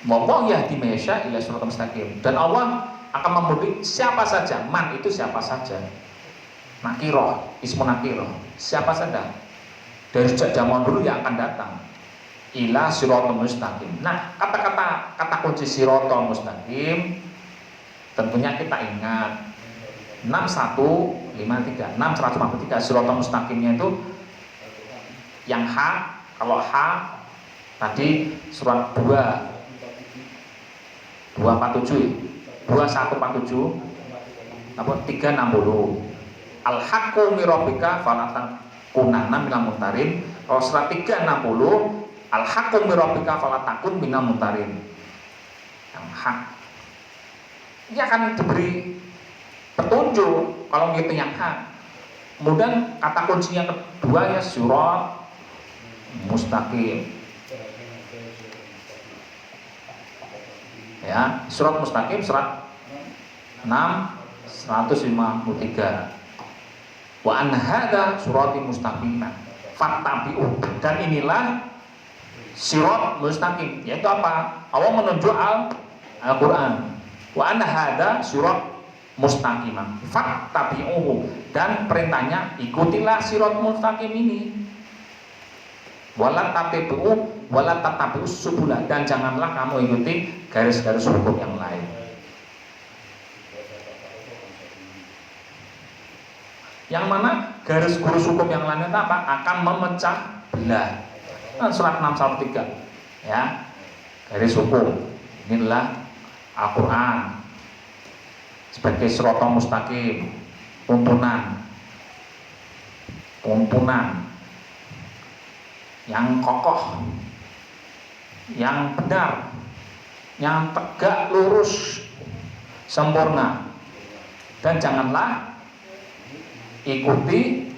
Wallahu yahdi may yasha ila siratal mustaqim. Dan Allah akan memberi siapa saja, man itu siapa saja. Nakiroh, ismu nakiroh, siapa saja. Dari sejak zaman dulu yang akan datang. Ila siratal mustaqim. Nah, kata kunci siratal mustaqim tentunya kita ingat 6153, 6153 siratal mustaqimnya itu yang hak. Kalau hak tadi surat 247 apa 360 al-haqqu mirabbika falatakunanna minal mumtarin. Kalau surat 360 al-haqqu mirabbika falatakun minal mumtarin. Yang hak dia akan diberi petunjuk kalau gitu yang hak. Kemudian kata kuncinya kedua ya surat mustaqim. Ya, surat mustaqim surat 6 153. Wa an hadza surati mustaqimah fattabi'u. Dan inilah sirat mustaqim, yaitu apa? Allah menunjuk Al-Qur'an. Wa an hadza surat mustaqimah fattabi'uhu, dan perintahnya ikutilah sirat mustaqim ini. Wala tatabi'u subula, dan janganlah kamu ikuti garis-garis hukum yang lain. Yang mana garis-garis hukum yang lain itu apa? Akan memecah belah. Surat 613 ya, garis hukum inilah Al-Quran sebagai sirata mustaqim, tuntunan yang kokoh, yang benar, yang tegak lurus, sempurna. Dan jangan ikuti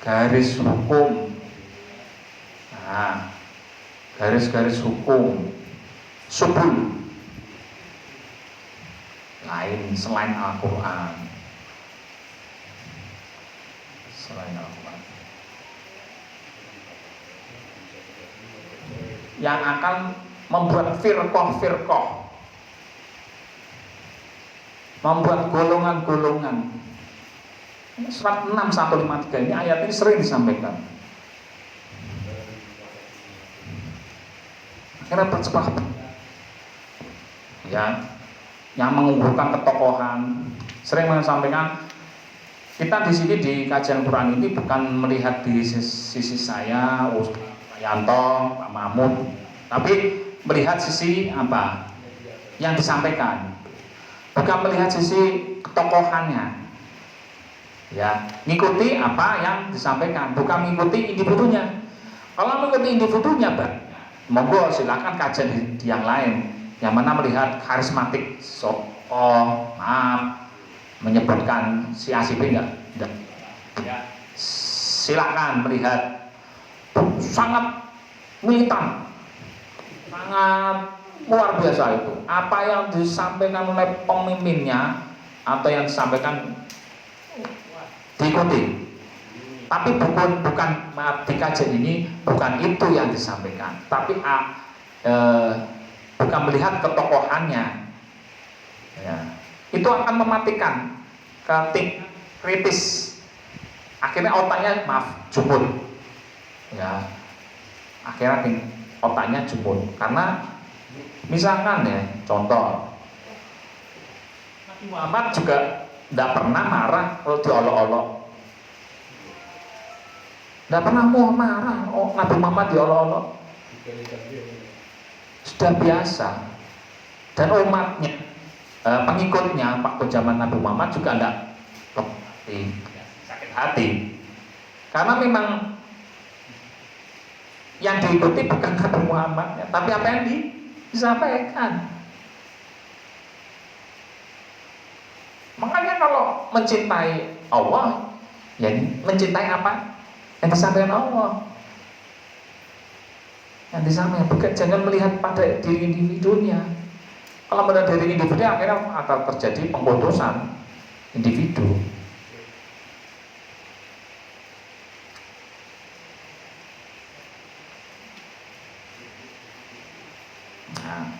garis hukum. Nah, garis-garis hukum subul lain selain Al-Quran. Yang akan membuat firqah, membuat golongan-golongan. Surat 6 153 ini ayat ini sering disampaikan. Akhirnya bersepakat ya, yang mengunggulkan ketokohan. Sering menyampaikan, kita di sini di kajian Quran ini bukan melihat di sisi saya, Pak Yanto, Pak Mahmud, tapi melihat sisi apa yang disampaikan, bukan melihat sisi ketokohannya. Ya, ngikuti apa yang disampaikan, bukan mengikuti individunya. Kalau mengikuti individunya, monggo silakan kajian di yang lain, yang mana melihat karismatik, menyebutkan si A si B enggak. Silakan melihat sangat militan, sangat luar biasa itu. Apa yang disampaikan oleh pemimpinnya atau yang disampaikan diikuti. Tapi bukan di kajian ini bukan itu yang disampaikan, tapi bukan melihat ketokohannya. Ya. Itu akan mematikan ketik kritis. Akhirnya otaknya jumur. Ya. Akhirnya otaknya jumur. Karena misalkan ya, contoh Nabi Muhammad juga tidak pernah marah kalau diolok-olok. Tidak pernah mau marah Nabi Muhammad diolok-olok. Sudah biasa. Dan umatnya, pengikutnya waktu zaman Nabi Muhammad juga tidak sakit hati. Karena memang yang diikuti bukan Nabi Muhammad, tapi apa yang disampaikan. Makanya kalau mencintai Allah, ya mencintai apa yang disampaikan Allah, yang disampaikan, bukan jangan melihat pada diri individunya. Kalau melihat diri individu, akhirnya akan terjadi pengkultusan individu. Nah,